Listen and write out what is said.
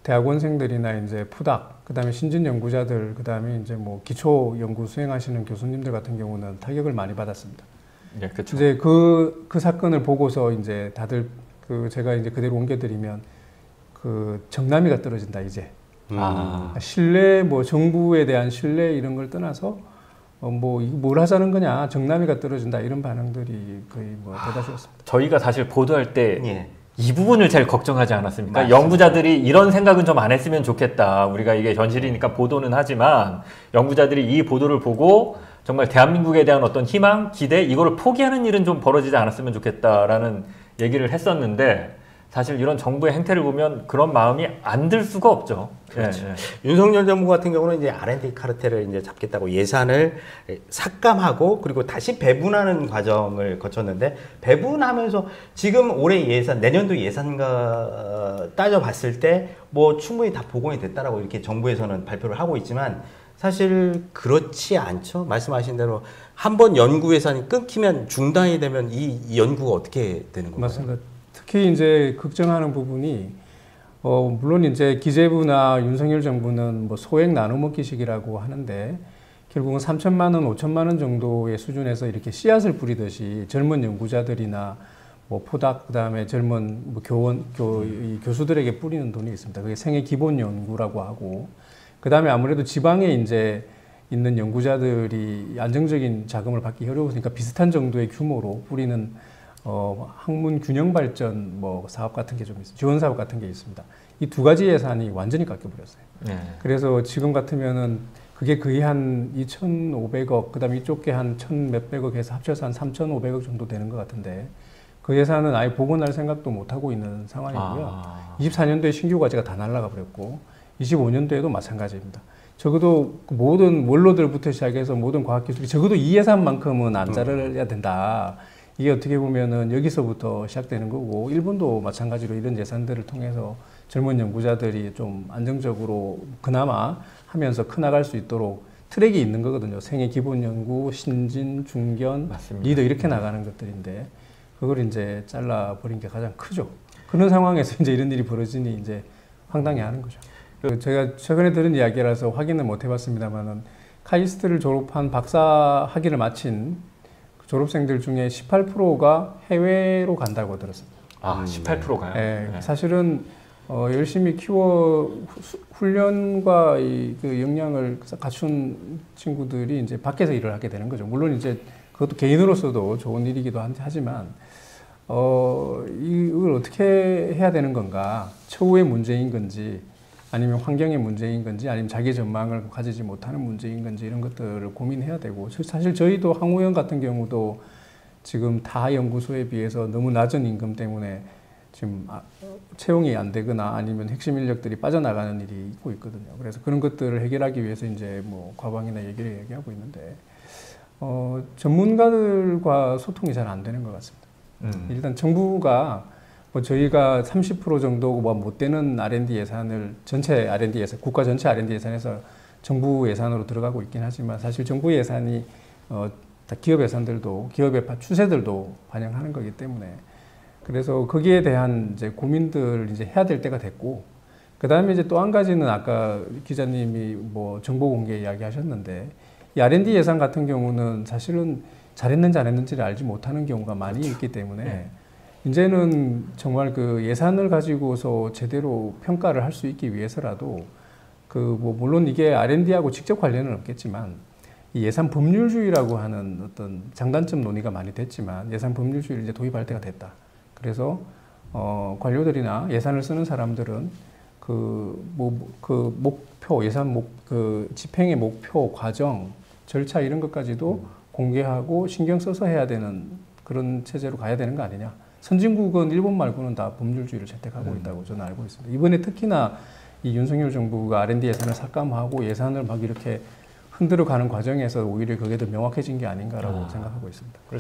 대학원생들이나 이제 푸닥, 그다음에 신진 연구자들, 그다음에 이제 뭐 기초 연구 수행하시는 교수님들 같은 경우는 타격을 많이 받았습니다. 네, 그렇죠. 이제 그 사건을 보고서 이제 다들 제가 이제 그대로 옮겨드리면 정남이가 떨어진다 이제. 신뢰, 뭐 정부에 대한 신뢰 이런 걸 떠나서 뭐 이거 뭘 하자는 거냐, 정남이가 떨어진다 이런 반응들이 거의 뭐 대다수였습니다. 저희가 사실 보도할 때 예. 이 부분을 제일 걱정하지 않았습니까? 맞습니다. 연구자들이 이런 생각은 좀 안 했으면 좋겠다. 우리가 이게 현실이니까 보도는 하지만 연구자들이 이 보도를 보고 정말 대한민국에 대한 어떤 희망, 기대 이거를 포기하는 일은 좀 벌어지지 않았으면 좋겠다라는 얘기를 했었는데 사실 이런 정부의 행태를 보면 그런 마음이 안 들 수가 없죠. 그렇죠. 윤석열 정부 같은 경우는 이제 R&D 카르텔을 이제 잡겠다고 예산을 삭감하고 그리고 다시 배분하는 과정을 거쳤는데, 배분하면서 지금 올해 예산, 내년도 예산과 따져봤을 때 뭐 충분히 다 복원이 됐다라고 이렇게 정부에서는 발표를 하고 있지만 사실 그렇지 않죠. 말씀하신 대로 한번 연구 예산이 끊기면 중단이 되면 이 연구가 어떻게 되는 건가요? 맞습니다. 특히 이제 걱정하는 부분이 물론 이제 기재부나 윤석열 정부는 뭐 소액 나눠먹기식이라고 하는데 결국은 3천만 원, 5천만 원 정도의 수준에서 이렇게 씨앗을 뿌리듯이 젊은 연구자들이나 뭐 포닥, 그다음에 젊은 뭐 교수들에게 뿌리는 돈이 있습니다. 그게 생애 기본 연구라고 하고, 그다음에 아무래도 지방에 이제 있는 연구자들이 안정적인 자금을 받기 어려우니까 비슷한 정도의 규모로 뿌리는 학문 균형 발전 뭐 사업 같은 게 좀 있어요. 지원 사업 같은 게 있습니다. 이 두 가지 예산이 완전히 깎여버렸어요. 그래서 지금 같으면은 그게 거의 한 2,500억, 그다음에 이쪽 게 한 1,몇백억 해서 합쳐서 한 3,500억 정도 되는 것 같은데 그 예산은 아예 복원할 생각도 못 하고 있는 상황이고요. 24년도에 신규 과제가 다 날아가 버렸고 25년도에도 마찬가지입니다. 적어도 모든 원로들부터 시작해서 모든 과학기술이 적어도 이 예산만큼은 안 자르야 된다. 이게 어떻게 보면은 여기서부터 시작되는 거고, 일본도 마찬가지로 이런 예산들을 통해서 젊은 연구자들이 좀 안정적으로 그나마 하면서 커나갈 수 있도록 트랙이 있는 거거든요. 생애 기본 연구, 신진, 중견, 맞습니다. 리더 이렇게 나가는 것들인데 그걸 이제 잘라버린 게 가장 크죠. 그런 상황에서 이제 이런 일이 벌어지니 이제 황당해하는 거죠. 제가 최근에 들은 이야기라서 확인을 못 해봤습니다만은 카이스트를 졸업한 박사 학위를 마친 졸업생들 중에 18%가 해외로 간다고 들었습니다. 18%가요? 네. 사실은 열심히 훈련과 그 역량을 갖춘 친구들이 이제 밖에서 일을 하게 되는 거죠. 물론 이제 그것도 개인으로서도 좋은 일이기도 하지만 이걸 어떻게 해야 되는 건가? 처우의 문제인 건지, 아니면 환경의 문제인 건지, 아니면 자기 전망을 가지지 못하는 문제인 건지, 이런 것들을 고민해야 되고, 사실 저희도 항우연 같은 경우도 지금 타 연구소에 비해서 너무 낮은 임금 때문에 지금 채용이 안 되거나 아니면 핵심 인력들이 빠져나가는 일이 있고 있거든요. 그래서 그런 것들을 해결하기 위해서 이제 뭐 과방이나 얘기를 얘기하고 있는데 전문가들과 소통이 잘 안 되는 것 같습니다. 일단 정부가 뭐 저희가 30% 정도 뭐 못 되는 R&D 예산을 전체 R&D 예산, 국가 전체 R&D 예산에서 정부 예산으로 들어가고 있긴 하지만 사실 정부 예산이 다 기업 예산들도, 기업의 추세들도 반영하는 거기 때문에, 그래서 거기에 대한 이제 고민들 이제 해야 될 때가 됐고, 그 다음에 이제 또 한 가지는 아까 기자님이 뭐 정보 공개 이야기 하셨는데, 이 R&D 예산 같은 경우는 사실은 잘했는지 안 했는지를 알지 못하는 경우가 많이 있기 때문에 이제는 정말 그 예산을 가지고서 제대로 평가를 할 수 있기 위해서라도 뭐 물론 이게 R&D하고 직접 관련은 없겠지만 이 예산 법률주의라고 하는 어떤 장단점 논의가 많이 됐지만 예산 법률주의를 이제 도입할 때가 됐다. 그래서 관료들이나 예산을 쓰는 사람들은 목표, 예산 집행의 목표, 과정, 절차 이런 것까지도 공개하고 신경 써서 해야 되는 그런 체제로 가야 되는 거 아니냐. 선진국은 일본 말고는 다 법률주의를 채택하고 있다고 저는 알고 있습니다. 이번에 특히나 이 윤석열 정부가 R&D 예산을 삭감하고 예산을 막 이렇게 흔들어 가는 과정에서 오히려 그게 더 명확해진 게 아닌가라고 생각하고 있습니다. 그렇죠.